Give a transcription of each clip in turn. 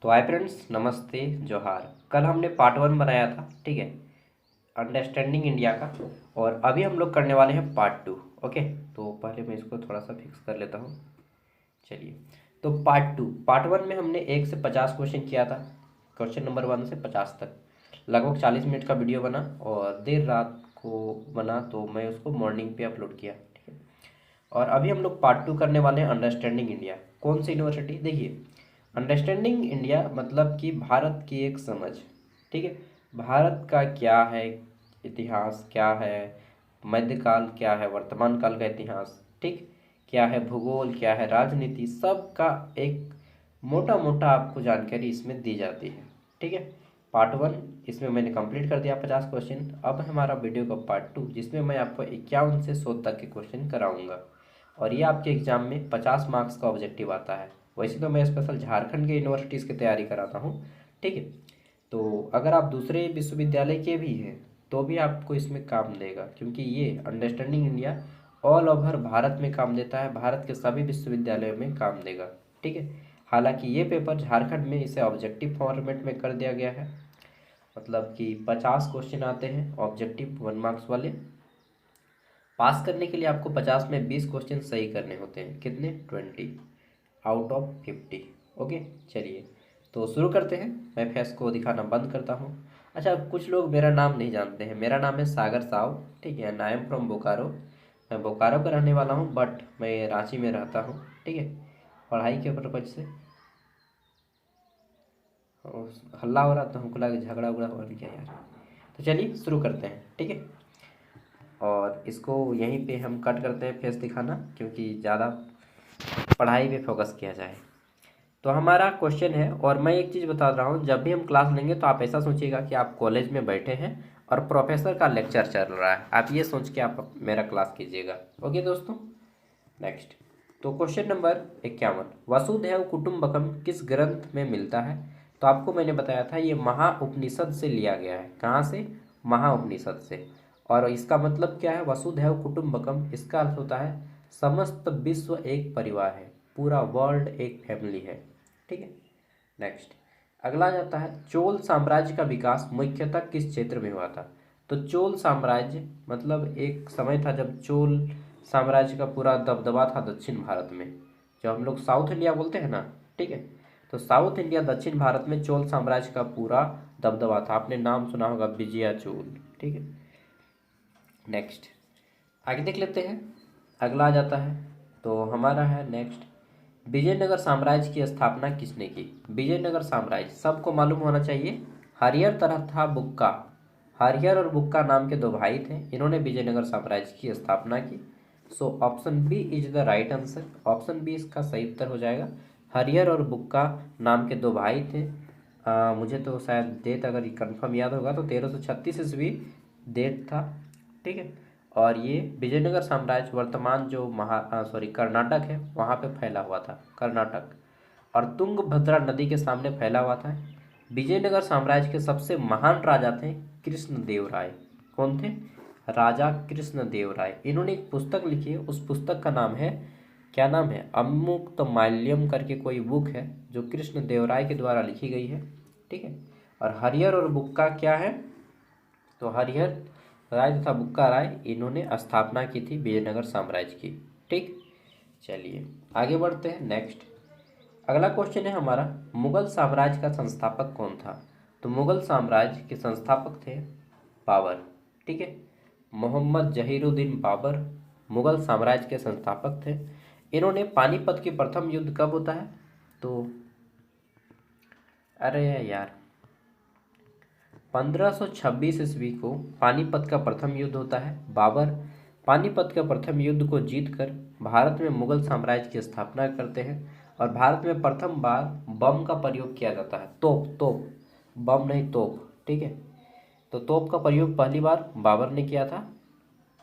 तो hi friends, नमस्ते, जोहार। कल हमने पार्ट 1 बनाया था, ठीक है, अंडरस्टैंडिंग इंडिया का। और अभी हम लोग करने वाले हैं पार्ट 2। ओके, तो पहले मैं इसको थोड़ा सा फिक्स कर लेता हूँ। चलिए, तो पार्ट 1 में हमने 1 से 50 क्वेश्चन किया था। क्वेश्चन नंबर 1 से 50 तक लगभग 40 मिनट का वीडियो बना और देर रात को बना, तो मैं उसको मॉर्निंग पे अपलोड किया, ठीक है। और अभी हम लोग पार्ट 2 करने वाले हैं अंडरस्टैंडिंग इंडिया। कौन सी यूनिवर्सिटी? देखिए, अंडरस्टैंडिंग इंडिया मतलब कि भारत की एक समझ, ठीक है। भारत का क्या है इतिहास, क्या है मध्यकाल, क्या है वर्तमान काल का इतिहास, ठीक, क्या है भूगोल, क्या है राजनीति, सब का एक मोटा मोटा आपको जानकारी इसमें दी जाती है, ठीक है। पार्ट 1 इसमें मैंने कंप्लीट कर दिया 50 क्वेश्चन। अब हमारा वीडियो का पार्ट 2 जिसमें मैं आपको 51 से 100 तक के क्वेश्चन कराऊंगा। और ये आपके एग्जाम में 50 मार्क्स का ऑब्जेक्टिव आता है। वैसे तो मैं स्पेशल झारखंड के यूनिवर्सिटीज़ की तैयारी कराता हूँ, ठीक है। तो अगर आप दूसरे विश्वविद्यालय के भी हैं तो भी आपको इसमें काम देगा, क्योंकि ये understanding India all over Bharat में काम देता है, भारत के सभी विश्वविद्यालयों में काम देगा, ठीक है। हालांकि ये पेपर झारखंड में इसे ऑब्जेक्टिव फॉर्मेट में कर दिया गया है, मतलब कि 50 क्वेश्चन आते हैं ऑब्जेक्टिव 1 मार्क्स वाले। पास करने के लिए आपको 50 में 20 क्वेश्चन सही करने होते हैं। कितने? 20 आउट ऑफ 50। ओके, चलिए तो शुरू करते हैं। मैं फेस को दिखाना बंद करता हूँ। अच्छा, कुछ लोग मेरा नाम नहीं जानते हैं। मेरा नाम है सागर साव, ठीक है। I am from Bokaro. मैं बोकारो का रहने वाला हूँ, बट मैं रांची में रहता हूँ, ठीक है, पढ़ाई के पर्पज से। और हल्ला हो रहा तो हमको लगा झगड़ा उगड़ा हो रहा क्या यार। तो चलिए शुरू करते हैं, ठीक है। और इसको यहीं पे हम कट करते हैं फेस दिखाना, क्योंकि ज़्यादा पढ़ाई पे फोकस किया जाए। तो हमारा क्वेश्चन है, और मैं एक चीज़ बता रहा हूँ, जब भी हम क्लास लेंगे तो आप ऐसा सोचिएगा कि आप कॉलेज में बैठे हैं और प्रोफेसर का लेक्चर चल रहा है। आप ये सोच के आप मेरा क्लास कीजिएगा। ओके दोस्तों, नेक्स्ट। तो क्वेश्चन नंबर 51, वसुधैव कुटुंबकम किस ग्रंथ में मिलता है? तो आपको मैंने बताया था ये महाउपनिषद से लिया गया है। कहाँ से? महाउपनिषद से। और इसका मतलब क्या है? वसुधैव कुटुंबकम, इसका अर्थ होता है समस्त विश्व एक परिवार है, पूरा वर्ल्ड एक फैमिली है, ठीक है। नेक्स्ट, अगला जाता है, चोल साम्राज्य का विकास मुख्यतः किस क्षेत्र में हुआ था? तो चोल साम्राज्य मतलब एक समय था जब चोल साम्राज्य का पूरा दबदबा था दक्षिण भारत में, जो हम लोग साउथ इंडिया बोलते हैं ना, ठीक है। तो साउथ इंडिया दक्षिण भारत में चोल साम्राज्य का पूरा दबदबा था। आपने नाम सुना होगा विजया चोल, ठीक है। नेक्स्ट, आगे देख लेते हैं। अगला आ जाता है, तो हमारा है नेक्स्ट, विजयनगर साम्राज्य की स्थापना किसने की? विजयनगर साम्राज्य सबको मालूम होना चाहिए, हरिहर तथा बुक्का, हरिहर और बुक्का नाम के दो भाई थे, इन्होंने विजयनगर साम्राज्य की स्थापना की। So option B is the right answer. Option B इसका सही उत्तर हो जाएगा। हरिहर और बुक्का नाम के दो भाई थे। मुझे तो शायद डेट अगर कंफर्म याद होगा तो 1336 ईस्वी डेट था, ठीक है। और ये विजयनगर साम्राज्य वर्तमान जो कर्नाटक है वहाँ पे फैला हुआ था, कर्नाटक, और तुंगभद्रा नदी के सामने फैला हुआ था। विजयनगर साम्राज्य के सबसे महान राजा थे कृष्णदेव राय। कौन थे? राजा कृष्णदेव राय। इन्होंने एक पुस्तक लिखी है, उस पुस्तक का नाम है, क्या नाम है, अमुक्तमाल्यम करके कोई बुक है जो कृष्णदेव राय के द्वारा लिखी गई है, ठीक है। और हरिहर और बुक्का क्या है? तो हरिहर राय तथा बुक्का राय, इन्होंने स्थापना की थी विजयनगर साम्राज्य की, ठीक। चलिए आगे बढ़ते हैं। नेक्स्ट, अगला क्वेश्चन है हमारा, मुगल साम्राज्य का संस्थापक कौन था? तो मुगल साम्राज्य के संस्थापक थे बाबर, ठीक है। मोहम्मद जहीरुद्दीन बाबर मुगल साम्राज्य के संस्थापक थे। इन्होंने पानीपत की प्रथम युद्ध कब होता है? तो अरे यार, 1526 ईस्वी को पानीपत का प्रथम युद्ध होता है। बाबर पानीपत के प्रथम युद्ध को जीतकर भारत में मुगल साम्राज्य की स्थापना करते हैं। और भारत में प्रथम बार बम का प्रयोग किया जाता है। तोप, तोप, बम नहीं, तोप, ठीक है। तो तोप का प्रयोग पहली बार बाबर ने किया था।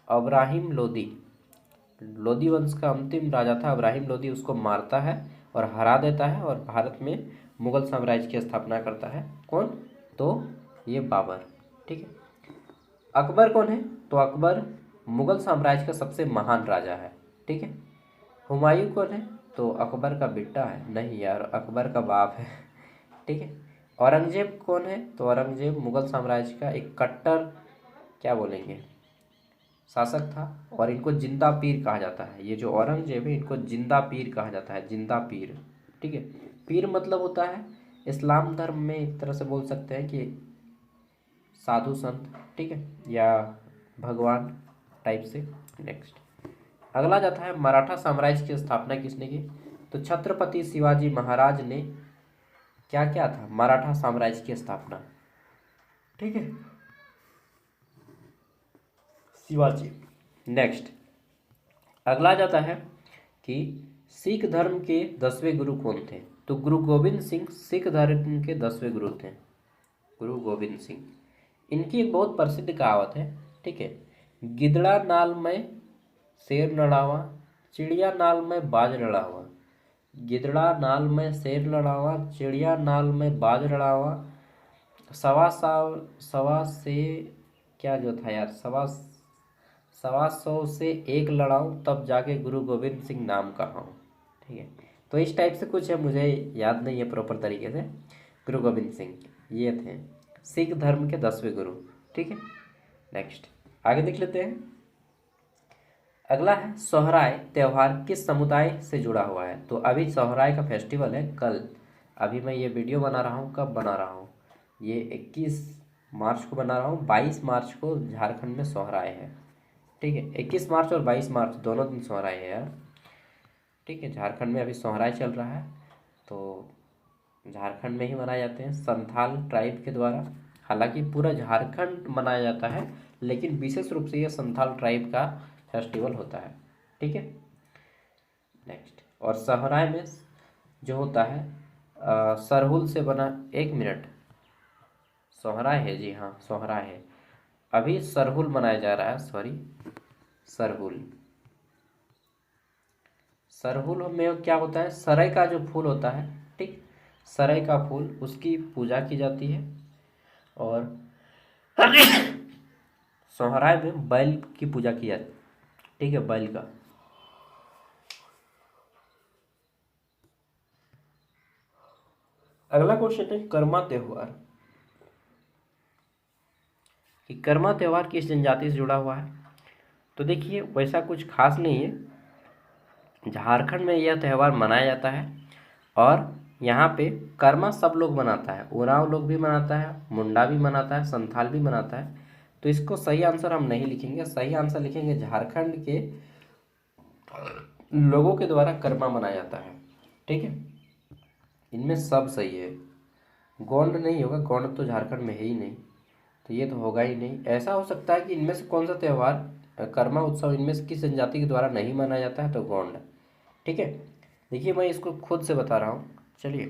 अब्राहिम लोदी, लोदी वंश का अंतिम राजा था अब्राहिम लोदी, उसको मारता है और हरा देता है और भारत में मुगल साम्राज्य की स्थापना करता है। कौन? तो ये बाबर, ठीक है। अकबर कौन है? तो अकबर मुगल साम्राज्य का सबसे महान राजा है, ठीक है। हुमायूं कौन है? तो अकबर का बेटा है, नहीं यार, अकबर का बाप है। ठीक है। औरंगजेब कौन है? तो औरंगजेब मुगल साम्राज्य का एक कट्टर क्या बोलेंगे शासक था, और इनको जिंदा पीर कहा जाता है। ये जो औरंगजेब है इनको जिंदा पीर कहा जाता है, जिंदा पीर। ठीक है। पीर मतलब होता है इस्लाम धर्म में एक तरह से बोल सकते हैं कि साधु संत, ठीक है, या भगवान टाइप से। नेक्स्ट अगला जाता है मराठा साम्राज्य की स्थापना किसने की? तो छत्रपति शिवाजी महाराज ने क्या क्या था मराठा साम्राज्य की स्थापना, ठीक है, शिवाजी। नेक्स्ट अगला जाता है कि सिख धर्म के 10वें गुरु कौन थे? तो गुरु गोविंद सिंह सिख धर्म के 10वें गुरु थे, गुरु गोविंद सिंह। इनकी एक बहुत प्रसिद्ध कहावत है, ठीक है, गिदड़ा नाल में शेर लड़ावा, चिड़िया नाल में बाज लड़ावा। गिदड़ा नाल में शेर लड़ावा, चिड़िया नाल में बाज लड़ावा, सवा से क्या जो था यार, सवा 100 से एक लड़ाऊं तब जाके गुरु गोविंद सिंह नाम कहाऊं। ठीक है, तो इस टाइप से कुछ है, मुझे याद नहीं है प्रॉपर तरीके से। गुरु गोविंद सिंह ये थे सिख धर्म के 10वें गुरु। ठीक है, नेक्स्ट आगे देख लेते हैं। अगला है सोहराय त्यौहार किस समुदाय से जुड़ा हुआ है? तो अभी सोहराय का फेस्टिवल है कल, अभी मैं ये वीडियो बना रहा हूँ, कब बना रहा हूँ, ये 21 मार्च को बना रहा हूँ। 22 मार्च को झारखंड में सोहराय है। ठीक है, 21 मार्च और 22 मार्च दोनों दिन सोहराय है यार। ठीक है, झारखंड में अभी सोहराय चल रहा है, तो झारखंड में ही मनाए जाते हैं संथाल ट्राइब के द्वारा। हालांकि पूरा झारखंड मनाया जाता है, लेकिन विशेष रूप से ये संथाल ट्राइब का फेस्टिवल होता है। ठीक है, नेक्स्ट और सोहराय में जो होता है सरहुल से बना, 1 मिनट, सोहराय है जी हाँ सोहराय है, अभी सरहुल मनाया जा रहा है, सॉरी सरहुल। सरहुल में क्या होता है, सरई का जो फूल होता है, ठीक, सरई का फूल उसकी पूजा की जाती है। और सोहराय में बैल की पूजा की जाती है, ठीक है, बैल का। अगला क्वेश्चन है कर्मा त्योहार, कि कर्मा त्योहार किस जनजाति से जुड़ा हुआ है? तो देखिए वैसा कुछ खास नहीं है, झारखंड में यह त्यौहार मनाया जाता है, और यहाँ पे कर्मा सब लोग मनाता है, उरांव लोग भी मनाता है, मुंडा भी मनाता है, संथाल भी मनाता है। तो इसको सही आंसर हम नहीं लिखेंगे, सही आंसर लिखेंगे झारखंड के लोगों के द्वारा कर्मा मनाया जाता है। ठीक है, इनमें सब सही है, गोंड नहीं होगा, गोंड तो झारखंड में है ही नहीं, तो ये तो होगा ही नहीं। ऐसा हो सकता है कि इनमें से कौन सा त्यौहार कर्मा उत्सव इनमें से किस जनजाति के द्वारा नहीं मनाया जाता है, तो गोंड। ठीक है, देखिए मैं इसको खुद से बता रहा हूँ। चलिए,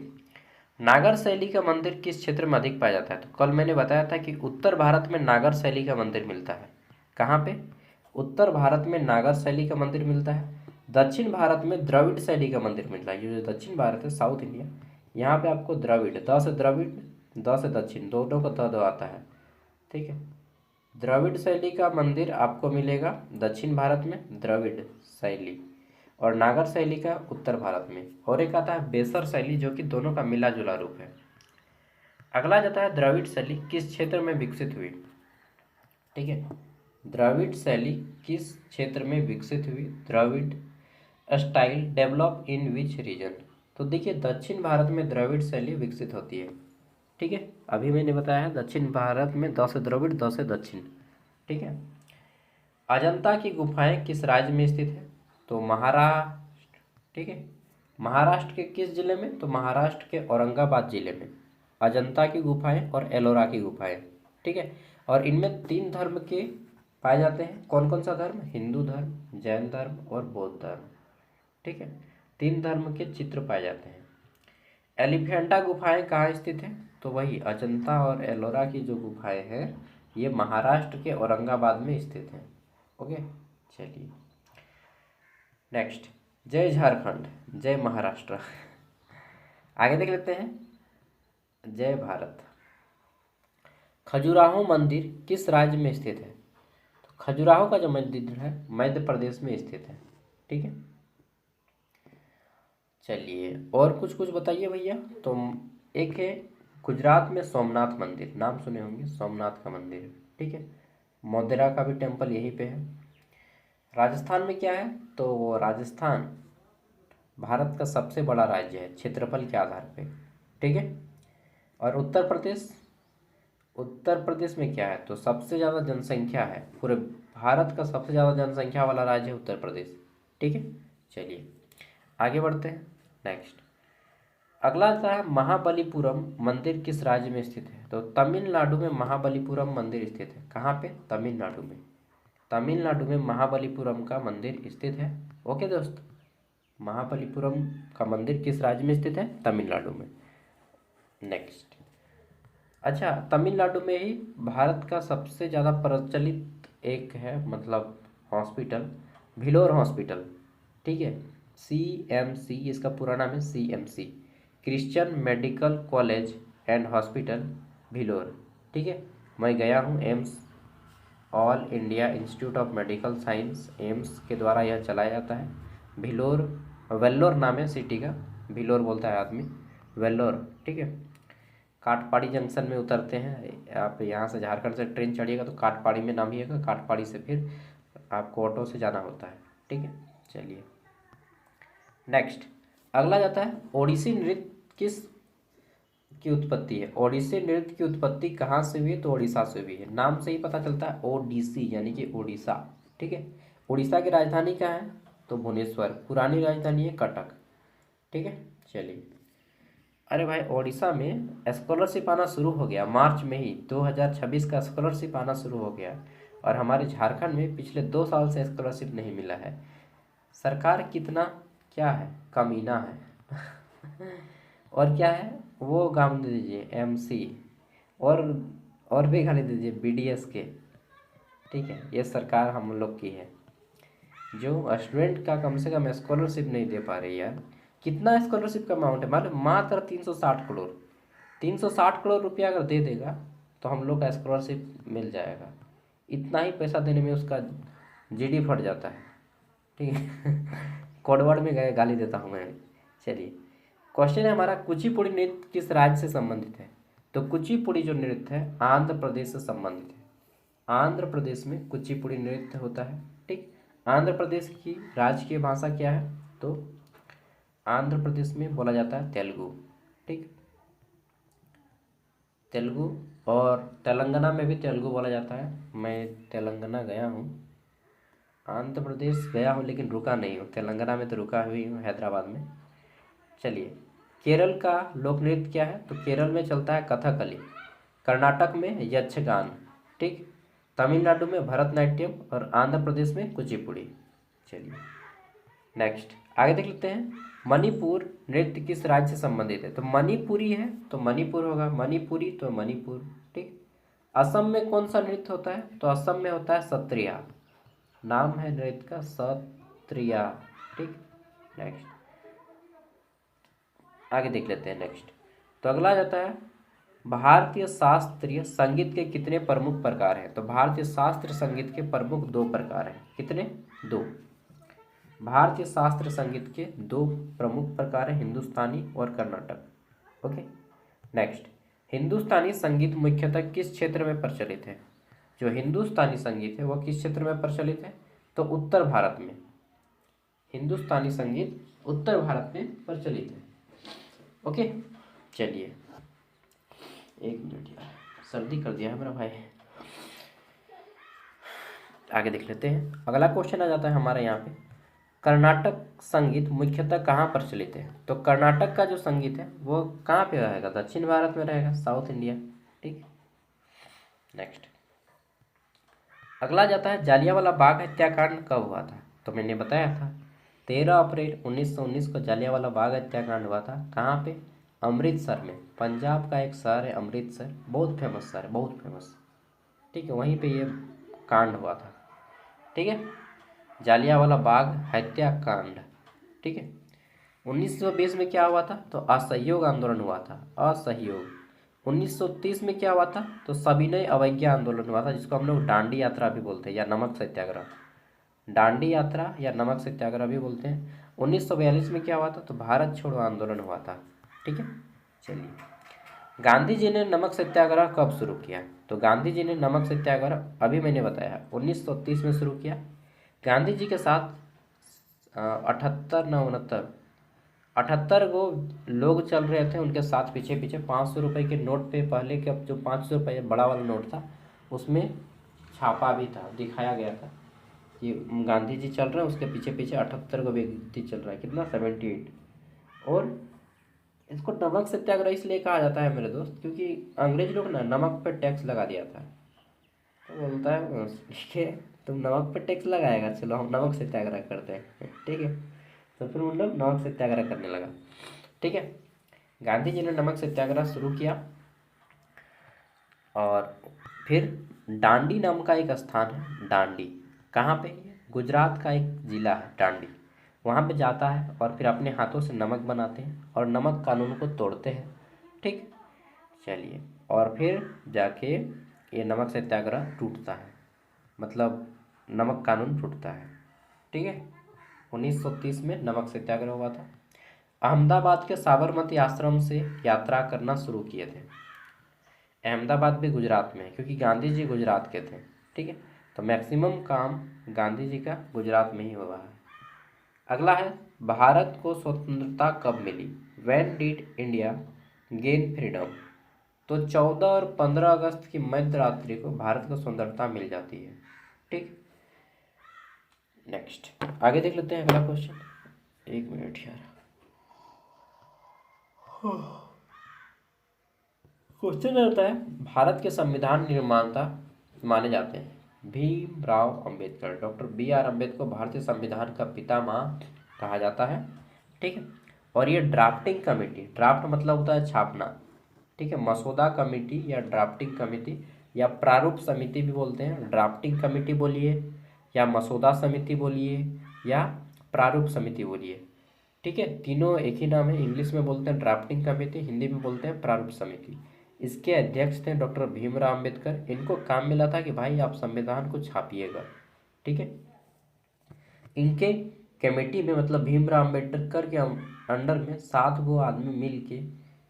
नागर शैली का मंदिर किस क्षेत्र में अधिक पाया जाता है? तो कल मैंने बताया था कि उत्तर भारत में नागर शैली का मंदिर मिलता है। कहाँ पे? उत्तर भारत में नागर शैली का मंदिर मिलता है, दक्षिण भारत में द्रविड़ शैली का मंदिर मिलता है। ये जो दक्षिण भारत है, साउथ इंडिया, यहाँ पे आपको द्रविड़, द से द्रविड़, द से दक्षिण, दोनों का द आता है। ठीक है, द्रविड़ शैली का मंदिर आपको मिलेगा दक्षिण भारत में, द्रविड़ शैली, और नागर शैली का उत्तर भारत में, और एक आता है बेसर शैली जो कि दोनों का मिला जुला रूप है। अगला जाता है द्रविड़ शैली किस क्षेत्र में विकसित हुई? ठीक है, द्रविड़ शैली किस क्षेत्र में विकसित हुई? Dravid style develop in which region? तो देखिए दक्षिण भारत में द्रविड़ शैली विकसित होती है। ठीक है, अभी मैंने बताया है दक्षिण भारत में द से द्रविड़, द से दक्षिण। ठीक है, अजंता की गुफाएं किस राज्य में स्थित है? तो महाराष्ट्र। ठीक है, महाराष्ट्र के किस जिले में? तो महाराष्ट्र के औरंगाबाद जिले में अजंता की गुफाएं और एलोरा की गुफाएं। ठीक है, और इनमें 3 धर्म के पाए जाते हैं। कौन कौन सा धर्म? हिंदू धर्म, जैन धर्म और बौद्ध धर्म। ठीक है, 3 धर्म के चित्र पाए जाते हैं। एलिफेंटा गुफाएं कहाँ स्थित हैं? तो वही अजंता और एलोरा की जो गुफाएं हैं ये महाराष्ट्र के औरंगाबाद में स्थित हैं। ओके, चलिए नेक्स्ट, जय झारखंड जय महाराष्ट्र। आगे देख लेते हैं, जय भारत। खजुराहो मंदिर किस राज्य में स्थित है? तो खजुराहो का जो मंदिर है मध्य प्रदेश में स्थित है। ठीक है, चलिए और कुछ कुछ बताइए भैया। तो एक है गुजरात में सोमनाथ मंदिर, नाम सुने होंगे, सोमनाथ का मंदिर, ठीक है। मोढेरा का भी टेम्पल यहीं पे है। राजस्थान में क्या है, तो वो राजस्थान भारत का सबसे बड़ा राज्य है क्षेत्रफल के आधार पे, ठीक है। और उत्तर प्रदेश, उत्तर प्रदेश में क्या है, तो सबसे ज़्यादा जनसंख्या है, पूरे भारत का सबसे ज़्यादा जनसंख्या वाला राज्य है उत्तर प्रदेश, ठीक है। चलिए आगे बढ़ते हैं। नेक्स्ट अगला आता है महाबलीपुरम मंदिर किस राज्य में स्थित है, तो तमिलनाडु में महाबलीपुरम मंदिर स्थित है। कहाँ पे, तमिलनाडु में, तमिलनाडु में महाबलीपुरम का मंदिर स्थित है। ओके दोस्त, महाबलीपुरम का मंदिर किस राज्य में स्थित है, तमिलनाडु में। नेक्स्ट, अच्छा तमिलनाडु में ही भारत का सबसे ज़्यादा प्रचलित एक है मतलब हॉस्पिटल, भिलोर हॉस्पिटल, ठीक है। CMC इसका पूरा नाम है, CMC Christian medical college and hospital Vellore, ठीक है। मैं गया हूँ, AIIMS all India institute of medical science, AIIMS के द्वारा यह चलाया जाता है। भिलोर, वेल्लोर नाम है सिटी का, भिलोर बोलता है आदमी, वेल्लोर, ठीक है। काटपाड़ी जंक्शन में उतरते हैं आप, यहाँ से झारखंड से ट्रेन चढ़िएगा तो काटपाड़ी में नामिएगा, काटपाड़ी से फिर आपको ऑटो से जाना होता है, ठीक है। चलिए नेक्स्ट अगला जाता है ओडिसी नृत्य किस की उत्पत्ति है। ओडिसी नृत्य की उत्पत्ति कहाँ से हुई है, तो उड़ीसा से हुई है। नाम से ही पता चलता है ओडिसी यानी कि उड़ीसा, ठीक है। उड़ीसा की राजधानी क्या है, तो भुवनेश्वर, पुरानी राजधानी है कटक, ठीक है। चलिए, अरे भाई ओडिशा में स्कॉलरशिप आना शुरू हो गया मार्च में ही, 2026 का स्कॉलरशिप आना शुरू हो गया। और हमारे झारखंड में पिछले 2 साल से स्कॉलरशिप नहीं मिला है। सरकार कितना क्या है, कमीना है और क्या है वो गाँव दे दीजिए MC, और भी गाली दीजिए BDS के, ठीक है। ये सरकार हम लोग की है जो स्टूडेंट का कम से कम स्कॉलरशिप नहीं दे पा रही यार। कितना स्कॉलरशिप का अमाउंट है, मतलब मात्र 360 करोड़, 360 करोड़ रुपया अगर दे देगा तो हम लोग का स्कॉलरशिप मिल जाएगा। इतना ही पैसा देने में उसका GD फट जाता है, ठीक है कोडवर्ड में गए गाली देता हूँ मैं। चलिए क्वेश्चन है हमारा, कुचिपुड़ी नृत्य किस राज्य से संबंधित है, तो कुचिपुड़ी जो नृत्य है आंध्र प्रदेश से संबंधित है। आंध्र प्रदेश में कुचिपुड़ी नृत्य होता है, ठीक। आंध्र प्रदेश की राजकीय भाषा क्या है, तो आंध्र प्रदेश में बोला जाता है तेलुगु, ठीक। तेलुगु, और तेलंगाना में भी तेलुगु बोला जाता है। मैं तेलंगाना गया हूँ, आंध्र प्रदेश गया हूँ लेकिन रुका नहीं हूँ, तेलंगाना में तो रुका हुई हूँ हैदराबाद में। चलिए केरल का लोक नृत्य क्या है, तो केरल में चलता है कथकली, कर्नाटक में यक्षगान, ठीक। तमिलनाडु में भरतनाट्यम और आंध्र प्रदेश में कुचिपुड़ी। चलिए नेक्स्ट आगे देख लेते हैं, मणिपुर नृत्य किस राज्य से संबंधित है, तो मणिपुरी है तो मणिपुर होगा, मणिपुरी तो मणिपुर, ठीक। असम में कौन सा नृत्य होता है, तो असम में होता है सत्रिया, नाम है नृत्य का सत्रिया, ठीक। नेक्स्ट आगे देख लेते हैं। नेक्स्ट तो अगला जाता है भारतीय शास्त्रीय संगीत के कितने प्रमुख प्रकार हैं, तो भारतीय शास्त्रीय संगीत के प्रमुख 2 प्रकार हैं। कितने, 2। भारतीय शास्त्रीय संगीत के 2 प्रमुख प्रकार हैं, हिंदुस्तानी और कर्नाटक। ओके नेक्स्ट, हिंदुस्तानी संगीत मुख्यतः किस क्षेत्र में प्रचलित है, जो हिंदुस्तानी संगीत है वह किस क्षेत्र में प्रचलित है, तो उत्तर भारत में। हिंदुस्तानी संगीत उत्तर भारत में प्रचलित है। ओके चलिए, एक मिनट यार, सर्दी कर दिया है मेरा भाई। आगे देख लेते हैं, अगला क्वेश्चन आ जाता है हमारे यहाँ पे, कर्नाटक संगीत मुख्यतः कहाँ प्रचलित है, तो कर्नाटक का जो संगीत है वो कहाँ पे रहेगा, दक्षिण भारत में रहेगा, साउथ इंडिया, ठीक। नेक्स्ट अगला जाता है जालियांवाला बाग हत्याकांड कब हुआ था, तो मैंने बताया था 13 अप्रैल 1919 को जालियांवाला बाग हत्याकांड हुआ था। कहाँ पे, अमृतसर में, पंजाब का एक शहर है अमृतसर, बहुत फेमस शहर है, बहुत फेमस, ठीक है। वहीं पे ये कांड हुआ था, ठीक है, जालियांवाला बाग हत्याकांड, ठीक है। 1920 में क्या हुआ था, तो असहयोग आंदोलन हुआ था, असहयोग। 1930 में क्या हुआ था, तो सविनय अवज्ञा आंदोलन हुआ था, जिसको हम लोग डांडी यात्रा भी बोलते हैं या नमक सत्याग्रह, डांडी यात्रा या नमक सत्याग्रह भी बोलते हैं। 1942 में क्या हुआ था, तो भारत छोड़ो आंदोलन हुआ था, ठीक है। चलिए गांधी जी ने नमक सत्याग्रह कब शुरू किया? तो गांधी जी ने नमक सत्याग्रह अभी मैंने बताया 1930 में शुरू किया। गांधी जी के साथ 78 गो लोग चल रहे थे उनके साथ पीछे पीछे। 500 रुपये के नोट पे पहले के, अब जो 500 रुपये बड़ा वाला नोट था उसमें छापा भी था, दिखाया गया था कि गांधी जी चल रहे हैं, उसके पीछे पीछे 78 गो व्यक्ति चल रहा है, कितना 78। और इसको नमक सत्याग्रह इसलिए कहा जाता है मेरे दोस्त, क्योंकि अंग्रेज लोग ना नमक पर टैक्स लगा दिया था। तो बोलता है ठीक है तुम नमक पर टैक्स लगाएगा, चलो हम नमक सत्याग्रह करते हैं, ठीक है। तो फिर उन लोग नमक सत्याग्रह करने लगा, ठीक है। गांधी जी ने नमक सत्याग्रह शुरू किया। और फिर डांडी नाम का एक स्थान है, डांडी कहाँ पे है? गुजरात का एक जिला है डांडी। वहाँ पे जाता है और फिर अपने हाथों से नमक बनाते हैं और नमक कानून को तोड़ते हैं, ठीक। चलिए, और फिर जाके ये नमक सत्याग्रह टूटता है, मतलब नमक कानून टूटता है, ठीक है। 1930 में नमक सत्याग्रह हुआ था। अहमदाबाद के साबरमती आश्रम से यात्रा करना शुरू किए थे। अहमदाबाद भी गुजरात में है क्योंकि गांधी जी गुजरात के थे, ठीक है। तो मैक्सिमम काम गांधी जी का गुजरात में ही हुआ है। अगला है, भारत को स्वतंत्रता कब मिली? When did India gain freedom? तो 14 और 15 अगस्त की मध्य रात्रि को भारत को स्वतंत्रता मिल जाती है, ठीक। नेक्स्ट आगे देख लेते हैं अगला क्वेश्चन। एक मिनट यार, क्वेश्चन रहता है, भारत के संविधान निर्माता माने जाते हैं Bhimrao Ambedkar. Doctor B R Ambedkar भारतीय संविधान का पितामह कहा जाता है, ठीक है। और ये ड्राफ्टिंग कमेटी, ड्राफ्ट मतलब होता है छापना, ठीक है। मसौदा कमेटी या ड्राफ्टिंग कमेटी या प्रारूप समिति भी बोलते हैं। ड्राफ्टिंग कमेटी बोलिए या मसौदा समिति बोलिए या प्रारूप समिति बोलिए, ठीक है। तीनों एक ही नाम है, इंग्लिश में बोलते हैं ड्राफ्टिंग कमेटी, हिंदी में बोलते हैं प्रारूप समिति। इसके अध्यक्ष थे डॉक्टर भीमराव अंबेडकर। इनको काम मिला था कि भाई आप संविधान को छापिएगा, ठीक है। इनके कमेटी में मतलब भीमराव अंबेडकर के अंडर में 7 गो आदमी मिल के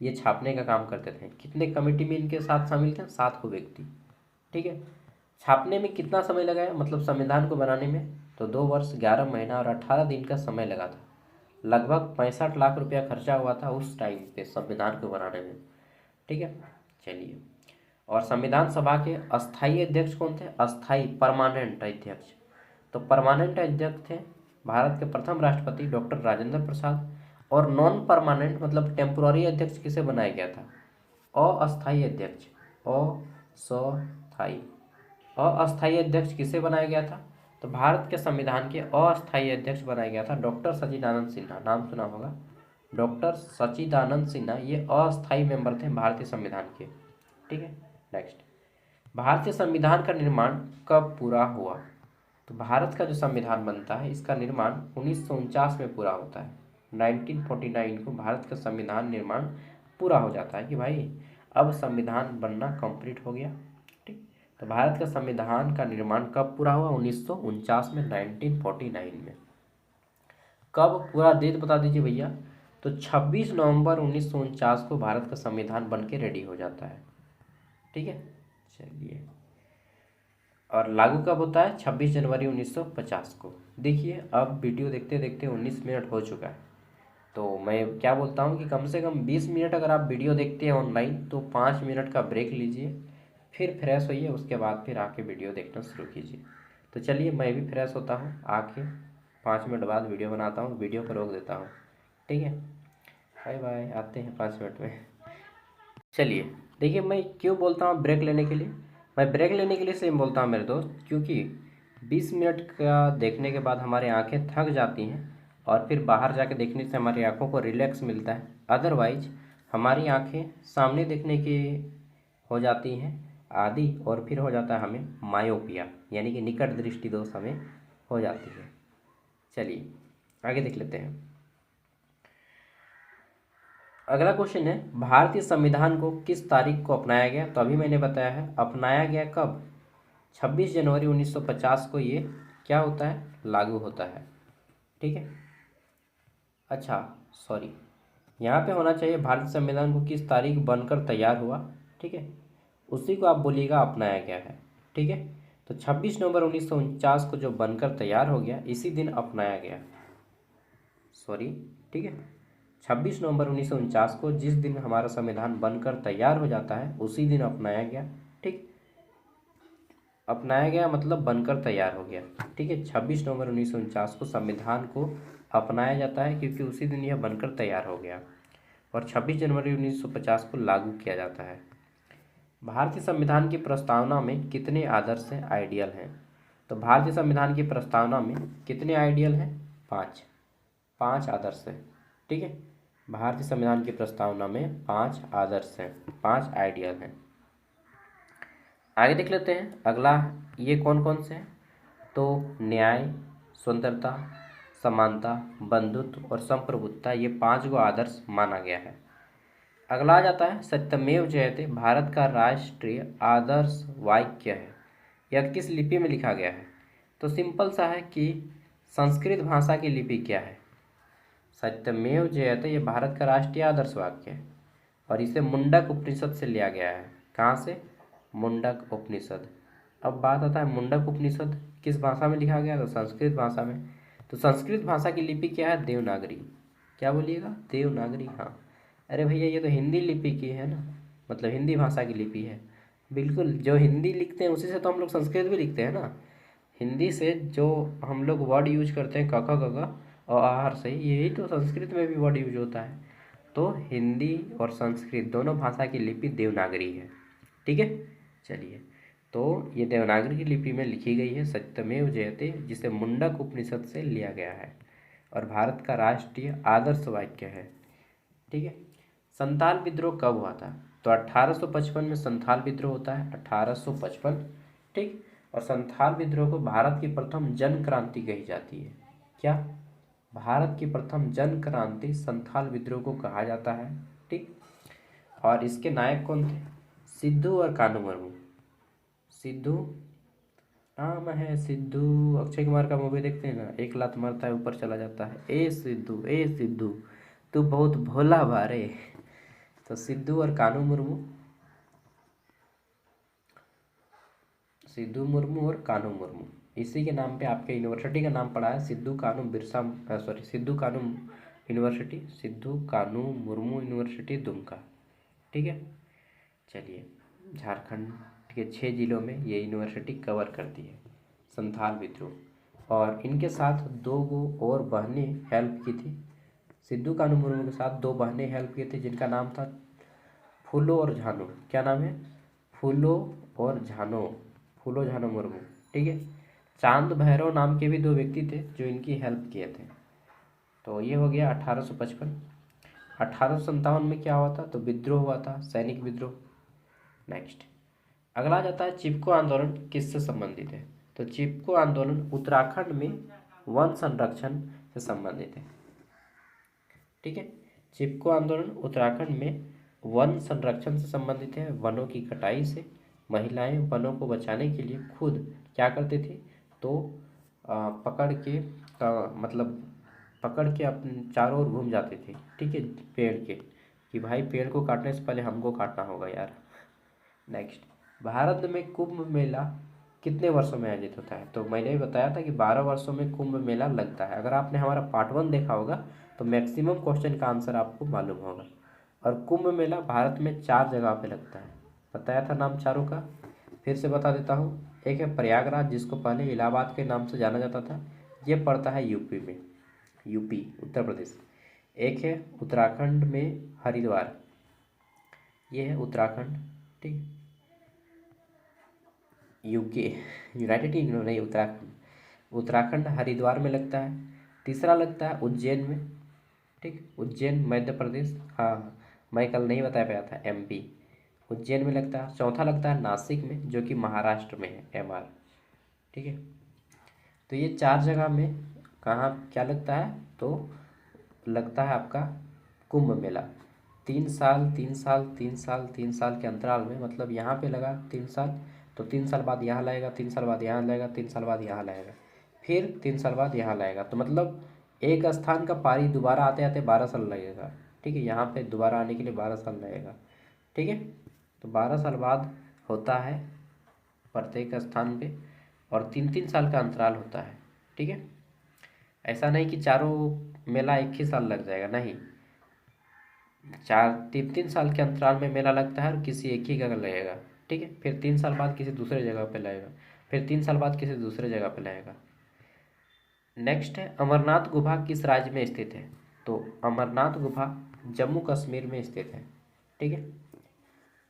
ये छापने का काम करते थे। कितने कमेटी में इनके साथ शामिल थे? 7 गो व्यक्ति, ठीक है। छापने में कितना समय लगा है मतलब संविधान को बनाने में? तो 2 वर्ष 11 महीना और 18 दिन का समय लगा था। लगभग 65 लाख रुपया खर्चा हुआ था उस टाइम पे संविधान को बनाने में, ठीक है। चलिए, और संविधान सभा के अस्थाई अध्यक्ष कौन थे? अस्थाई परमानेंट अध्यक्ष। तो परमानेंट अध्यक्ष थे भारत के प्रथम राष्ट्रपति डॉक्टर राजेंद्र प्रसाद। और नॉन परमानेंट मतलब टेम्पोररी अध्यक्ष किसे बनाया गया था? अस्थाई अध्यक्ष, अस्थाई अस्थाई अध्यक्ष किसे बनाया गया था? तो भारत के संविधान के अस्थाई अध्यक्ष बनाया गया था डॉक्टर सच्चिदानंद सिन्हा, नाम सुना होगा, डॉक्टर सच्चिदानंद सिन्हा। ये अस्थाई मेंबर थे भारतीय संविधान के, ठीक है। नेक्स्ट, भारतीय संविधान का निर्माण कब पूरा हुआ? तो भारत का जो संविधान बनता है इसका निर्माण 1949 में पूरा होता है। 1949 को भारत का संविधान निर्माण पूरा हो जाता है कि भाई अब संविधान बनना कंप्लीट हो गया, ठीक। तो भारत का संविधान का निर्माण कब पूरा हुआ? 1949 में, 1949 में। कब पूरा डेट बता दीजिए भैया। तो 26 नवंबर 1949 को भारत का संविधान बन के रेडी हो जाता है, ठीक है। चलिए, और लागू कब होता है? 26 जनवरी 1950 को। देखिए, अब वीडियो देखते देखते 19 मिनट हो चुका है। तो मैं क्या बोलता हूँ कि कम से कम 20 मिनट अगर आप वीडियो देखते हैं ऑनलाइन तो 5 मिनट का ब्रेक लीजिए, फिर फ्रेश होइए, उसके बाद फिर आके वीडियो देखना शुरू कीजिए। तो चलिए, मैं भी फ्रेश होता हूँ, आके 5 मिनट बाद वीडियो बनाता हूँ, वीडियो को रोक देता हूँ, ठीक है। बाय बाय, आते हैं 5 मिनट में। चलिए, देखिए मैं क्यों बोलता हूँ ब्रेक लेने के लिए। मैं ब्रेक लेने के लिए सेम बोलता हूँ मेरे दोस्त, क्योंकि 20 मिनट का देखने के बाद हमारी आंखें थक जाती हैं और फिर बाहर जाके देखने से हमारी आंखों को रिलैक्स मिलता है। अदरवाइज हमारी आंखें सामने देखने की हो जाती हैं आदि, और फिर हो जाता है हमें मायोपिया, यानी कि निकट दृष्टि दोष हमें हो जाती है। चलिए आगे देख लेते हैं। अगला क्वेश्चन है, भारतीय संविधान को किस तारीख को अपनाया गया? तो अभी मैंने बताया है, अपनाया गया कब? 26 जनवरी 1950 को ये क्या होता है? लागू होता है, ठीक है। अच्छा सॉरी, यहाँ पे होना चाहिए भारतीय संविधान को किस तारीख बनकर तैयार हुआ, ठीक है, उसी को आप बोलिएगा अपनाया गया है, ठीक है। तो 26 नवंबर 1949 को जो बनकर तैयार हो गया इसी दिन अपनाया गया, सॉरी, ठीक है। 26 नवंबर 1949 को जिस दिन हमारा संविधान बनकर तैयार हो जाता है उसी दिन अपनाया गया, ठीक। अपनाया गया मतलब बनकर तैयार हो गया, ठीक है। 26 नवंबर 1949 को संविधान को अपनाया जाता है क्योंकि उसी दिन यह बनकर तैयार हो गया, और 26 जनवरी 1950 को लागू किया जाता है। भारतीय संविधान की प्रस्तावना में कितने आदर्श हैं, आइडियल हैं? तो भारतीय संविधान की प्रस्तावना में कितने आइडियल हैं? 5, 5 आदर्श हैं, ठीक है। भारतीय संविधान की प्रस्तावना में 5 आदर्श हैं, 5 आइडियल हैं। आगे देख लेते हैं अगला, ये कौन कौन से हैं? तो न्याय, स्वतंत्रता, समानता, बंधुत्व और संप्रभुत्ता, ये 5 गो आदर्श माना गया है। अगला आ जाता है सत्यमेव जयते, भारत का राष्ट्रीय आदर्श वाक्य है, यह किस लिपि में लिखा गया है? तो सिंपल सा है कि संस्कृत भाषा की लिपि क्या है? सत्यमेव जयते ये भारत का राष्ट्रीय आदर्श वाक्य है और इसे मुंडक उपनिषद से लिया गया है। कहाँ से? मुंडक उपनिषद। अब बात आता है मुंडक उपनिषद किस भाषा में लिखा गया? तो संस्कृत भाषा में। तो संस्कृत भाषा की लिपि क्या है? देवनागरी। क्या बोलिएगा? देवनागरी, हाँ। अरे भैया ये तो हिंदी लिपि की है ना, मतलब हिंदी भाषा की लिपि है। बिल्कुल, जो हिंदी लिखते हैं उसी से तो हम लोग संस्कृत भी लिखते हैं ना। हिंदी से जो हम लोग वर्ड यूज करते हैं क ख ग घ और आहार से, यही तो संस्कृत में भी वर्ड यूज होता है। तो हिंदी और संस्कृत दोनों भाषा की लिपि देवनागरी है, ठीक है। चलिए, तो ये देवनागरी की लिपि में लिखी गई है सत्यमेव जयते, जिसे मुंडक उपनिषद से लिया गया है और भारत का राष्ट्रीय आदर्श वाक्य है, ठीक है। संथाल विद्रोह कब हुआ था? तो 1855 में संथाल विद्रोह होता है, 1855, ठीक। और संथाल विद्रोह को भारत की प्रथम जन क्रांति कही जाती है। क्या? भारत की प्रथम जन क्रांति संथाल विद्रोह को कहा जाता है, ठीक। और इसके नायक कौन थे? सिद्धू और कान्हू मुर्मू। सिद्धू, नाम है सिद्धू, अक्षय कुमार का मूवी देखते हैं ना, एक लात मारता है ऊपर चला जाता है, ए सिद्धू ए सिद्धू तू बहुत भोला भारे। तो सिद्धू और कान्हू मुर्मू, सिद्धू मुर्मू और कान्हू मुर्मू, इसी के नाम पे आपके यूनिवर्सिटी का नाम पड़ा है, Sidhu Kanhu Birsa, sorry, Sidhu Kanhu university, Sidhu Kanhu Murmu university Dumka, ठीक है। चलिए, झारखंड के 6 जिलों में ये यूनिवर्सिटी कवर करती है संथाल विद्रोह। और इनके साथ 2 गो और बहनें हेल्प की थी। सिद्धू कान्हू मुर्मू के साथ 2 बहनें हेल्प किए थे जिनका नाम था फूलो और झानो। क्या नाम है? फूलो और झानो, फूलो झानो मुर्मू, ठीक है। चांद भैरव नाम के भी 2 व्यक्ति थे जो इनकी हेल्प किए थे। तो ये हो गया 1855। 1857 में क्या हुआ था? तो विद्रोह हुआ था, सैनिक विद्रोह। नेक्स्ट अगला आ जाता है चिपको आंदोलन किससे संबंधित है? तो चिपको आंदोलन उत्तराखंड में वन संरक्षण से संबंधित है, ठीक है। चिपको आंदोलन उत्तराखंड में वन संरक्षण से संबंधित है। वनों की कटाई से महिलाएं वनों को बचाने के लिए खुद क्या करते थे? तो पकड़ के मतलब पकड़ के अपने चारों ओर घूम जाते थे, ठीक है, पेड़ के, कि भाई पेड़ को काटने से पहले हमको काटना होगा यार। नेक्स्ट, भारत में कुंभ मेला कितने वर्षों में आयोजित होता है? तो मैंने भी बताया था कि 12 वर्षों में कुंभ मेला लगता है। अगर आपने हमारा पार्ट 1 देखा होगा तो मैक्सिमम क्वेश्चन का आंसर आपको मालूम होगा। और कुंभ मेला भारत में 4 जगह पे लगता है, बताया था नाम चारों का, फिर से बता देता हूँ। एक है प्रयागराज, जिसको पहले इलाहाबाद के नाम से जाना जाता था, ये पड़ता है यूपी में, यूपी उत्तर प्रदेश। एक है उत्तराखंड में हरिद्वार, ये है उत्तराखंड, ठीक। यूके, यूनाइटेड किंगडम नहीं, उत्तराखंड, उत्तराखंड हरिद्वार में लगता है। तीसरा लगता है उज्जैन में, ठीक, उज्जैन मध्य प्रदेश, हाँ मैं कल नहीं बता पाया था, एमपी, उज्जैन में लगता है। चौथा लगता है नासिक में, जो कि महाराष्ट्र में है, एमआर, ठीक है। तो ये 4 जगह में कहाँ क्या लगता है? तो लगता है आपका कुंभ मेला 3 साल 3 साल 3 साल 3 साल के अंतराल में, मतलब यहाँ पे लगा 3 साल, तो 3 साल बाद यहाँ लगेगा, 3 साल बाद यहाँ लगेगा, 3 साल बाद यहाँ लगेगा, फिर 3 साल बाद यहाँ लगेगा। तो मतलब एक स्थान का पारी दोबारा आते आते 12 साल लगेगा, ठीक है। यहाँ पे दोबारा आने के लिए 12 साल लगेगा, ठीक है। तो 12 साल बाद होता है प्रत्येक स्थान पे, और 3-3 साल का अंतराल होता है, ठीक है। ऐसा नहीं कि चारों मेला एक ही साल लग जाएगा, नहीं, 3-3 साल के अंतराल में मेला लगता है और किसी एक ही जगह लगेगा, ठीक है। फिर 3 साल बाद किसी दूसरे जगह पे लगेगा, फिर 3 साल बाद किसी दूसरे जगह पे लगेगा। नेक्स्ट है अमरनाथ गुफा किस राज्य में स्थित है? तो अमरनाथ गुफा जम्मू कश्मीर में स्थित है, ठीक है।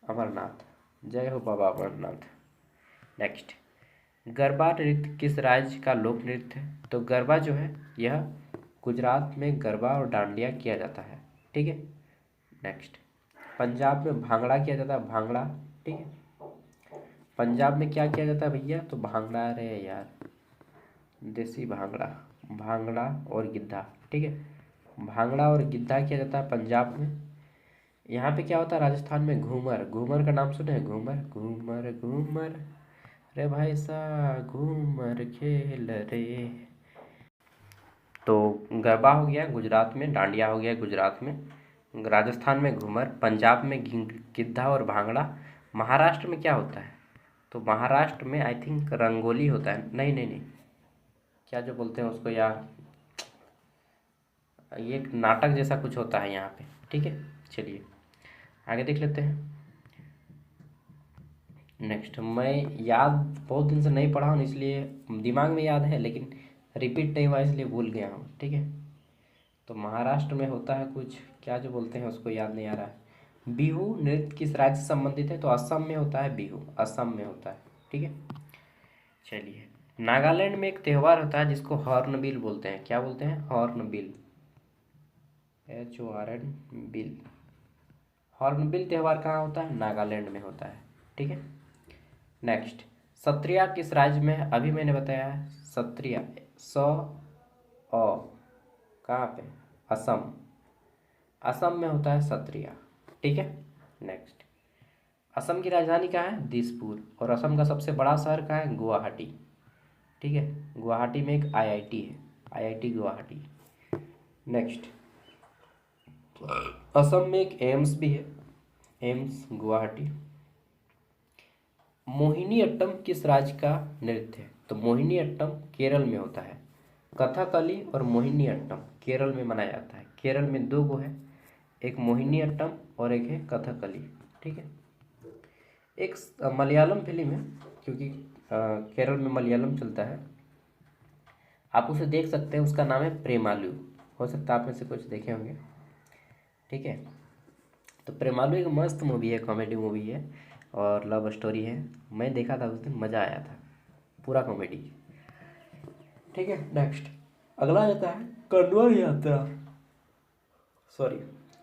अमरनाथ, जय हो बाबा अमरनाथ। नेक्स्ट, गरबा नृत्य किस राज्य का लोक नृत्य है? तो गरबा जो है यह गुजरात में गरबा और डांडिया किया जाता है, ठीक है। नेक्स्ट, पंजाब में भांगड़ा किया जाता है, भांगड़ा, ठीक है। पंजाब में क्या किया जाता है भैया? तो भांगड़ा, रे यार, देसी भांगड़ा, भांगड़ा और गिद्धा, ठीक है। भांगड़ा और गिद्धा किया जाता है पंजाब में। यहाँ पे क्या होता है? राजस्थान में घूमर, घूमर का नाम सुने हैं? घूमर, घूमर घूमर रे भाई सा घूमर खेल रे। तो गरबा हो गया गुजरात में, डांडिया हो गया गुजरात में, राजस्थान में घूमर, पंजाब में गिद्धा और भांगड़ा। महाराष्ट्र में क्या होता है? तो महाराष्ट्र में आई थिंक रंगोली होता है, नहीं नहीं नहीं, क्या जो बोलते हैं उसको यार, ये एक नाटक जैसा कुछ होता है यहाँ पे, ठीक है। चलिए आगे देख लेते हैं। नेक्स्ट, मैं याद बहुत दिन से नहीं पढ़ा हूँ इसलिए दिमाग में याद है लेकिन रिपीट नहीं हुआ इसलिए भूल गया हूँ, ठीक है। तो महाराष्ट्र में होता है कुछ, क्या जो बोलते हैं उसको याद नहीं आ रहा है। बिहू नृत्य किस राज्य से संबंधित है? तो असम में होता है बिहू, असम में होता है, ठीक है। चलिए, नागालैंड में एक त्यौहार होता है जिसको हॉर्नबिल बोलते हैं, क्या बोलते हैं? Hornbill, HORN bill. हॉर्नबिल त्यौहार कहाँ होता है? नागालैंड में होता है, ठीक है। नेक्स्ट, सत्रिया किस राज्य में है? अभी मैंने बताया है सत्रिया, कहाँ पे? असम, असम में होता है सत्रिया, ठीक है। नेक्स्ट, असम की राजधानी कहाँ है? दिसपुर, और असम का सबसे बड़ा शहर कहाँ है? गुवाहाटी, ठीक है। गुवाहाटी में एक IIT है, IIT गुवाहाटी। नेक्स्ट, असम में एक एम्स भी है, एम्स गुवाहाटी। मोहिनी अट्टम किस राज्य का नृत्य है? तो मोहिनी अट्टम केरल में होता है। कथकली और मोहिनी अट्टम केरल में मनाया जाता है। केरल में 2 गो है, एक मोहिनी अट्टम और एक है कथकली, ठीक है। एक मलयालम फिल्म है, क्योंकि केरल में मलयालम चलता है, आप उसे देख सकते हैं, उसका नाम है प्रेमालू, हो सकता है आप में से कुछ देखे होंगे, ठीक है। तो प्रेमालू एक मस्त मूवी है, कॉमेडी मूवी है और लव स्टोरी है। मैं देखा था उस दिन, मज़ा आया था, पूरा कॉमेडी, ठीक है। नेक्स्ट, अगला आता है कन्वर यात्रा, सॉरी,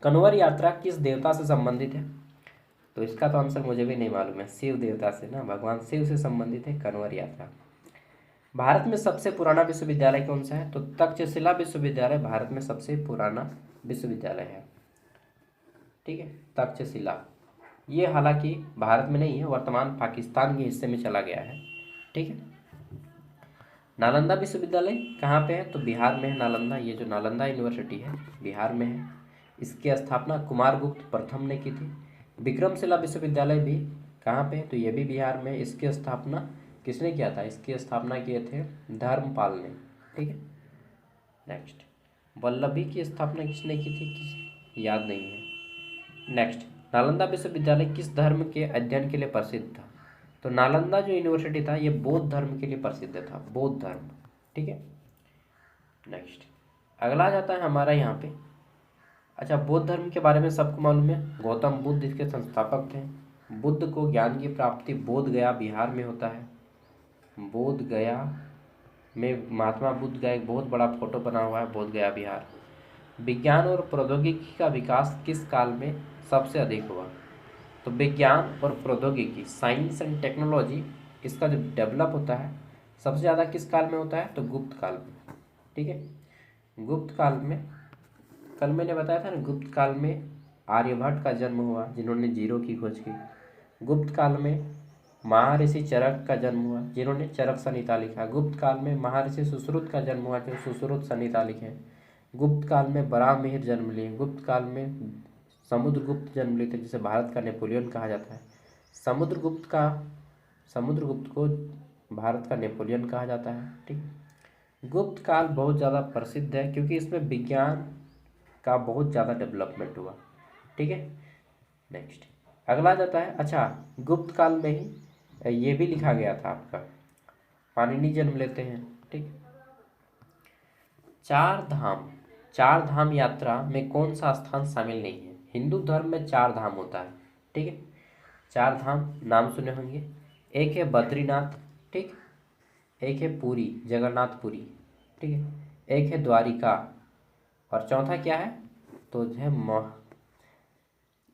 कन्वर यात्रा किस देवता से संबंधित है? तो इसका तो आंसर मुझे भी नहीं मालूम है, शिव देवता से ना, भगवान शिव से संबंधित है कन्वर यात्रा। भारत में सबसे पुराना विश्वविद्यालय कौन सा है? तो तक्षशिला विश्वविद्यालय भारत में सबसे पुराना विश्वविद्यालय है, ठीक है, तक्षशिला। ये हालांकि भारत में नहीं है, वर्तमान पाकिस्तान के हिस्से में चला गया है, ठीक है। नालंदा विश्वविद्यालय कहाँ पे है? तो बिहार में है नालंदा, ये जो नालंदा यूनिवर्सिटी है बिहार में है। इसकी स्थापना कुमारगुप्त प्रथम ने की थी। विक्रमशिला विश्वविद्यालय भी कहाँ पे है? तो ये भी बिहार में। इसकी स्थापना किसने किया था? इसकी स्थापना किए थे धर्मपाल ने, ठीक है। नेक्स्ट, वल्लभी की स्थापना किसने की थी? याद नहीं है। नेक्स्ट, नालंदा विश्वविद्यालय किस धर्म के अध्ययन के लिए प्रसिद्ध था? तो नालंदा जो यूनिवर्सिटी था ये बौद्ध धर्म के लिए प्रसिद्ध था, बौद्ध धर्म, ठीक है। नेक्स्ट, अगला आ जाता है हमारा यहाँ पे, अच्छा, बौद्ध धर्म के बारे में सबको मालूम है, गौतम बुद्ध इसके संस्थापक थे। बुद्ध को ज्ञान की प्राप्ति बोध गया बिहार में होता है। बोध गया में महात्मा बुद्ध का एक बहुत बड़ा फोटो बना हुआ है, बोध गया बिहार। विज्ञान और प्रौद्योगिकी का विकास किस काल में सबसे अधिक हुआ? तो विज्ञान और प्रौद्योगिकी, साइंस एंड टेक्नोलॉजी, इसका जो डेवलप होता है सबसे ज़्यादा किस काल में होता है? तो गुप्त काल में, ठीक है। गुप्त काल में, कल मैंने बताया था ना, गुप्त काल में आर्यभट्ट का जन्म हुआ जिन्होंने जीरो की खोज की। गुप्त काल में महर्षि चरक का जन्म हुआ जिन्होंने चरक संहिता लिखा। गुप्त काल में महर्षि सुश्रुत का जन्म हुआ जो सुश्रुत संहिता लिखे। गुप्त काल में बराहमिहिर जन्म लिए, गुप्त काल में समुद्रगुप्त जन्म लिए थे, जिसे भारत का नेपोलियन कहा जाता है। समुद्रगुप्त को भारत का नेपोलियन कहा जाता है। ठीक, गुप्त काल बहुत ज़्यादा प्रसिद्ध है क्योंकि इसमें विज्ञान का बहुत ज़्यादा डेवलपमेंट हुआ। ठीक है, नेक्स्ट अगला जाता है, अच्छा गुप्त काल में ही ये भी लिखा गया था आपका, पाणिनि जन्म लेते हैं। ठीक, चार धाम यात्रा में कौन सा स्थान शामिल नहीं है? हिंदू धर्म में चार धाम होता है। ठीक है, चार धाम नाम सुने होंगे, एक है बद्रीनाथ, ठीक, एक है पुरी जगन्नाथपुरी, ठीक है, एक है द्वारिका, और चौथा क्या है? तो जो है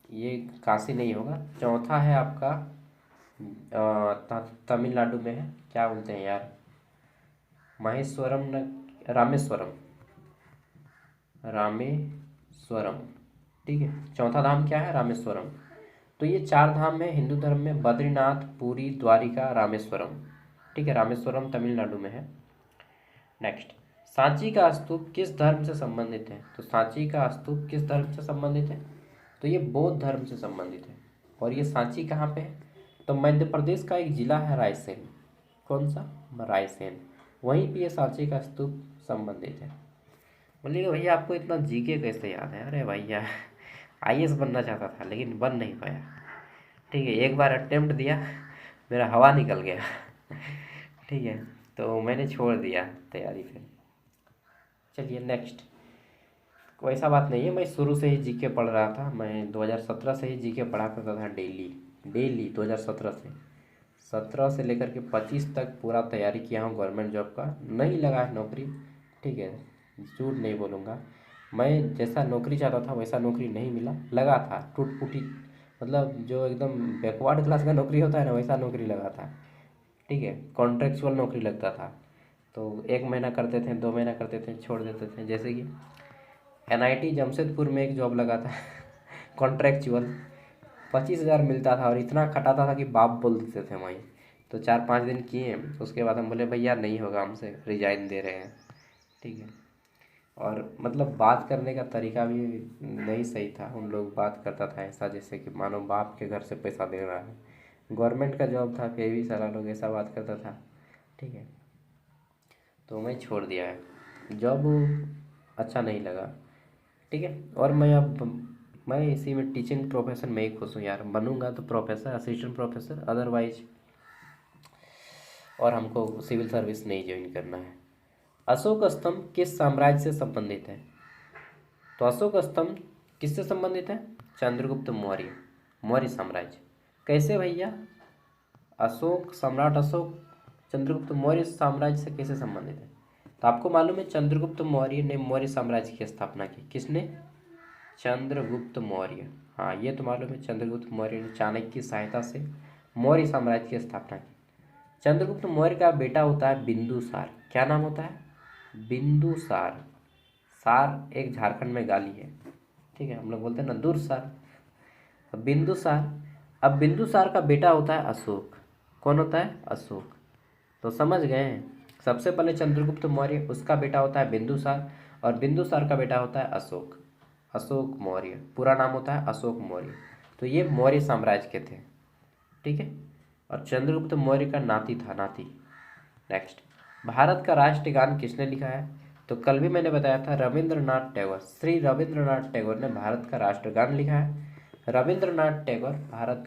ये काशी नहीं होगा, चौथा है आपका तमिलनाडु में है, क्या बोलते हैं यार, माहेश्वरम न, रामेश्वरम, रामेश्वरम। ठीक है, चौथा धाम क्या है? रामेश्वरम। तो ये चार धाम है हिंदू धर्म में, बद्रीनाथ, पुरी, द्वारिका, रामेश्वरम। ठीक है, रामेश्वरम तमिलनाडु में है। नेक्स्ट, सांची का स्तूप किस धर्म से संबंधित है? तो सांची का स्तूप किस धर्म से संबंधित है? तो ये बौद्ध धर्म से संबंधित है। और ये सांची कहाँ पे है? तो मध्य प्रदेश का एक जिला है रायसेन। कौन सा? रायसेन। वहीं पे ये सांची का स्तूप संबंधित है। बोलिएगा भैया आपको इतना जीके कैसे याद है? अरे भैया आईएएस बनना चाहता था लेकिन बन नहीं पाया। ठीक है, एक बार अटेम्प्ट दिया, मेरा हवा निकल गया। ठीक है, तो मैंने छोड़ दिया तैयारी फिर। चलिए नेक्स्ट, कोई ऐसा बात नहीं है, मैं शुरू से ही जीके पढ़ रहा था। मैं 2017 से ही जीके पढ़ा करता था डेली डेली। 2017 से लेकर के 25 तक पूरा तैयारी किया हूँ गवर्नमेंट जॉब का। नहीं लगा है नौकरी, ठीक है, झूठ नहीं बोलूँगा। मैं जैसा नौकरी चाहता था वैसा नौकरी नहीं मिला, लगा था टूट फूटी, मतलब जो एकदम बैकवर्ड क्लास का नौकरी होता है ना, वैसा नौकरी लगा था। ठीक है, कॉन्ट्रेक्चुअल नौकरी लगता था, तो 1 महीना करते थे, 2 महीना करते थे, छोड़ देते थे। जैसे कि एनआईटी जमशेदपुर में एक जॉब लगा था कॉन्ट्रेक्चुअल, 25,000 मिलता था और इतना खटाता था कि बाप बोल देते थे वहीं। तो 4-5 दिन किए, उसके बाद हम बोले भैया नहीं होगा हमसे, रिजाइन दे रहे हैं। ठीक है, और मतलब बात करने का तरीका भी नहीं सही था। उन लोग बात करता था ऐसा जैसे कि मानो बाप के घर से पैसा दे रहा है। गवर्नमेंट का जॉब था फिर भी सारा लोग ऐसा बात करता था। ठीक है, तो मैं छोड़ दिया है, जॉब अच्छा नहीं लगा। ठीक है, और मैं इसी में टीचिंग प्रोफेशन में ही खुश हूँ यार। बनूंगा तो प्रोफेसर, असिस्टेंट प्रोफेसर, अदरवाइज और हमको सिविल सर्विस नहीं ज्वाइन करना है। अशोक स्तंभ किस साम्राज्य से संबंधित है? तो अशोक स्तंभ किससे संबंधित है? चंद्रगुप्त मौर्य, मौर्य साम्राज्य। कैसे भैया? सम्राट अशोक चंद्रगुप्त मौर्य साम्राज्य से कैसे संबंधित है? तो आपको मालूम है चंद्रगुप्त मौर्य ने मौर्य साम्राज्य की स्थापना की। किसने? चंद्रगुप्त मौर्य। हाँ, ये तो मालूम है, चंद्रगुप्त मौर्य ने चाणक्य की सहायता से मौर्य साम्राज्य की स्थापना की। चंद्रगुप्त मौर्य का बेटा होता है बिंदुसार। क्या नाम होता है? बिंदुसार। सार एक झारखंड में गाली है, ठीक है, हम लोग बोलते हैं ना दूरसार। अब बिंदुसार, अब बिंदुसार का बेटा होता है अशोक। कौन होता है? अशोक। तो समझ गए हैं, सबसे पहले चंद्रगुप्त मौर्य, उसका बेटा होता है बिंदुसार, और बिंदुसार का बेटा होता है अशोक। अशोक मौर्य, पूरा नाम होता है अशोक मौर्य। तो ये मौर्य साम्राज्य के थे। ठीक है, और चंद्रगुप्त मौर्य का नाती था, नाती। नेक्स्ट, भारत का राष्ट्रगान किसने लिखा है? तो कल भी मैंने बताया था, रविंद्रनाथ टैगोर, श्री रविंद्रनाथ टैगोर ने भारत का राष्ट्रगान लिखा है। रविंद्रनाथ टैगोर भारत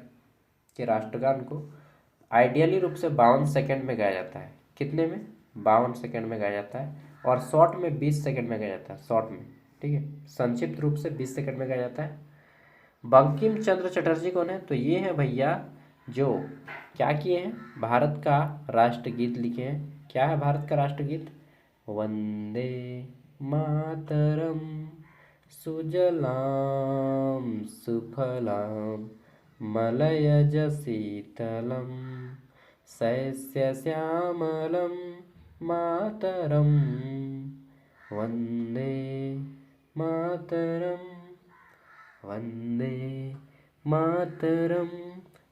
के राष्ट्रगान को आइडियली रूप से 52 सेकंड में गाया जाता है। कितने में? 52 सेकंड में गाया जाता है, और शॉर्ट में 20 सेकंड में गाया जाता है, शॉर्ट में। ठीक है, संक्षिप्त रूप से 20 सेकंड में गाया जाता है। बंकिम चंद्र चटर्जी कौन है? तो ये है भैया जो क्या किए हैं, भारत का राष्ट्रगीत लिखे हैं। क्या है भारत का राष्ट्रगीत? वंदे मातरम सुजलाम सुफलाम मलयज शीतलम सस्यश्यामलम मातरम वंदे मातरम वंदे मातरम।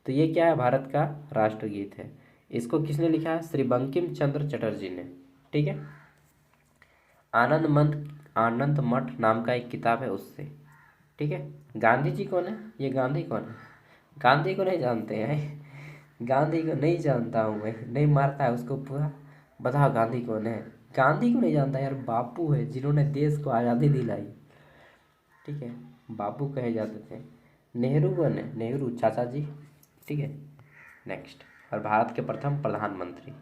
तो ये क्या है? भारत का राष्ट्रगीत है। इसको किसने लिखा है? श्री बंकिम चंद्र चटर्जी ने। ठीक है, आनंद मठ नाम का एक किताब है उससे, ठीक है। गांधी जी कौन है? ये गांधी कौन है? गांधी को नहीं जानते हैं? गांधी को नहीं जानता हूँ मैं, नहीं मारता है उसको पूरा। बताओ गांधी कौन है? गांधी को नहीं जानता यार, बापू है जिन्होंने देश को आज़ादी दिलाई, ठीक है, बापू कहे जाते थे। नेहरू कौन है? नेहरू चाचा जी, ठीक है। नेक्स्ट, और भारत के प्रथम प्रधानमंत्री।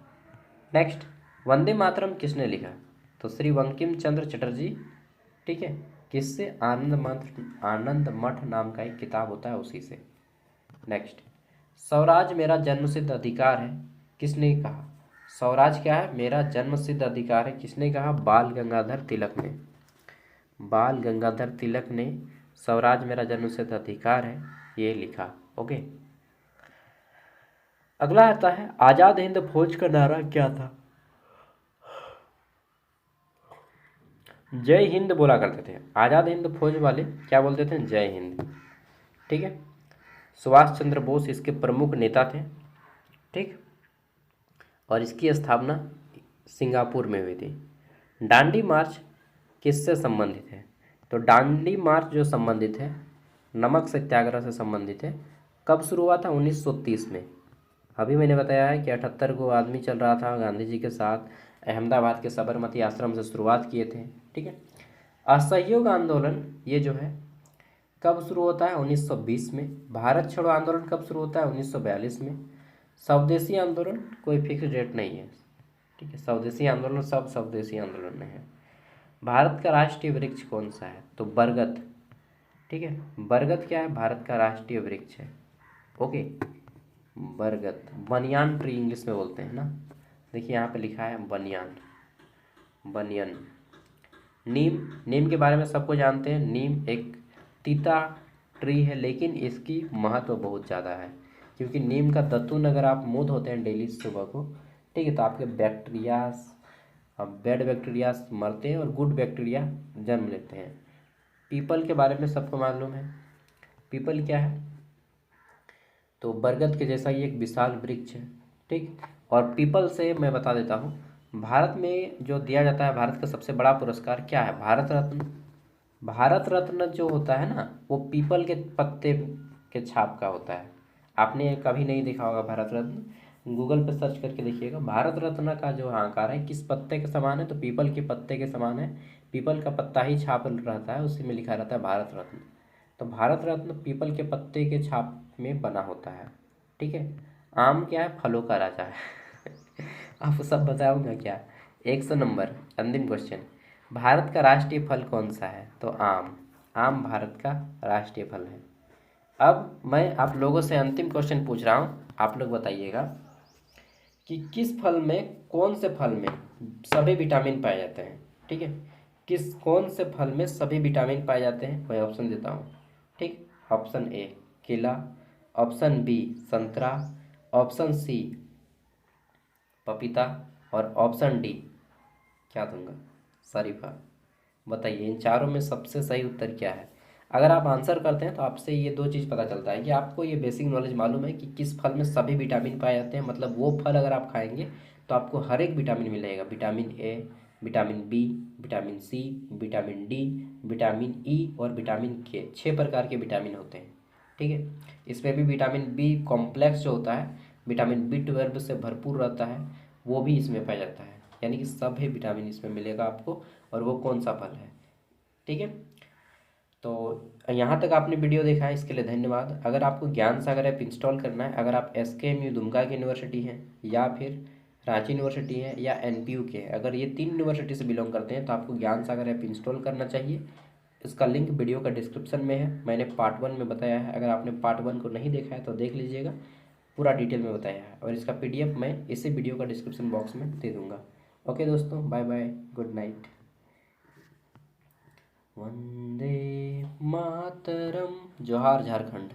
नेक्स्ट, वंदे मातरम किसने लिखा? तो श्री बंकिम चंद्र चटर्जी, ठीक है। किससे? आनंद मठ नाम का एक किताब होता है उसी से। नेक्स्ट, स्वराज मेरा जन्मसिद्ध अधिकार है, किसने कहा? स्वराज क्या है? मेरा जन्मसिद्ध अधिकार है, किसने कहा? बाल गंगाधर तिलक ने। बाल गंगाधर तिलक ने स्वराज मेरा जन्मसिद्ध अधिकार है ये लिखा। ओके, अगला आता है आजाद हिंद फौज का नारा क्या था? जय हिंद बोला करते थे। आजाद हिंद फौज वाले क्या बोलते थे? जय हिंद, ठीक है। सुभाष चंद्र बोस इसके प्रमुख नेता थे, ठीक। और इसकी स्थापना सिंगापुर में हुई थी। दांडी मार्च किससे संबंधित है? तो दांडी मार्च जो संबंधित है नमक सत्याग्रह से संबंधित है। कब शुरू हुआ था? 1930 में। अभी मैंने बताया है कि 78 को आदमी चल रहा था गांधी जी के साथ, अहमदाबाद के साबरमती आश्रम से शुरुआत किए थे, ठीक है। असहयोग आंदोलन ये जो है कब शुरू होता है? 1920 में। भारत छोड़ो आंदोलन कब शुरू होता है? 1942 में। स्वदेशी आंदोलन कोई फिक्स डेट नहीं है, ठीक है। स्वदेशी आंदोलन सब स्वदेशी आंदोलन में है। भारत का राष्ट्रीय वृक्ष कौन सा है? तो बरगद, ठीक है। बरगद क्या है? भारत का राष्ट्रीय वृक्ष है। ओके, बरगद, बनियान ट्री इंग्लिश में बोलते हैं ना। देखिए यहाँ पे लिखा है बनियान, बनियन। नीम, नीम के बारे में सबको जानते हैं। नीम एक तीता ट्री है, लेकिन इसकी महत्व बहुत ज़्यादा है, क्योंकि नीम का दतून अगर आप मुंह धोते हैं डेली सुबह को, ठीक है, तो आपके बैक्टीरियाज, अब बैड बैक्टीरियाज मरते हैं और गुड बैक्टीरिया जन्म लेते हैं। पीपल के बारे में सबको मालूम है। पीपल क्या है? तो बरगद के जैसा ही एक विशाल वृक्ष है, ठीक। और पीपल से मैं बता देता हूँ, भारत में जो दिया जाता है, भारत का सबसे बड़ा पुरस्कार क्या है? भारत रत्न। भारत रत्न जो होता है ना, वो पीपल के पत्ते के छाप का होता है। आपने कभी नहीं देखा होगा भारत रत्न, गूगल पे सर्च करके देखिएगा। भारत रत्न का जो आकार है किस पत्ते के समान है? तो पीपल के पत्ते के समान है। पीपल का पत्ता ही छाप रहता है, उसी में लिखा रहता है भारत रत्न। तो भारत रत्न पीपल के पत्ते के छाप में बना होता है, ठीक है। आम क्या है? फलों का राजा है। आपको सब बताऊंगा क्या। 100 नंबर, अंतिम क्वेश्चन, भारत का राष्ट्रीय फल कौन सा है? तो आम। आम भारत का राष्ट्रीय फल है। अब मैं आप लोगों से अंतिम क्वेश्चन पूछ रहा हूँ, आप लोग बताइएगा कि किस फल में, कौन से फल में सभी विटामिन पाए जाते हैं, ठीक है। कौन से फल में सभी विटामिन पाए जाते हैं? मैं ऑप्शन देता हूँ, ठीक। ऑप्शन ए केला, ऑप्शन बी संतरा, ऑप्शन सी पपीता, और ऑप्शन डी क्या दूंगा? शरीफा। बताइए इन चारों में सबसे सही उत्तर क्या है? अगर आप आंसर करते हैं तो आपसे ये दो चीज़ पता चलता है कि आपको ये बेसिक नॉलेज मालूम है कि किस फल में सभी विटामिन पाए जाते हैं, मतलब वो फल अगर आप खाएंगे तो आपको हर एक विटामिन मिलेगा। Vitamin A, vitamin B, vitamin C, vitamin D, vitamin E और विटामिन के, 6 प्रकार के विटामिन होते हैं, ठीक है। इसमें भी विटामिन बी कॉम्प्लेक्स जो होता है, विटामिन B12 से भरपूर रहता है, वो भी इसमें पाया जाता है। यानी कि सभी विटामिन इसमें मिलेगा आपको, और वो कौन सा फल है, ठीक है। तो यहाँ तक आपने वीडियो देखा है, इसके लिए धन्यवाद। अगर आपको ज्ञान सागर ऐप इंस्टॉल करना है, अगर आप SKMU दुमका की यूनिवर्सिटी हैं, या फिर रांची यूनिवर्सिटी है, या NPU के, अगर ये 3 यूनिवर्सिटी से बिलोंग करते हैं तो आपको ज्ञान सागर ऐप इंस्टॉल करना चाहिए। इसका लिंक वीडियो का डिस्क्रिप्शन में है, मैंने पार्ट 1 में बताया है। अगर आपने पार्ट 1 को नहीं देखा है तो देख लीजिएगा, पूरा डिटेल में बताया है। और इसका PDF मैं इसी वीडियो का डिस्क्रिप्शन बॉक्स में दे दूँगा। ओके दोस्तों, bye bye, good night. Vande Mataram. जोहार झारखंड।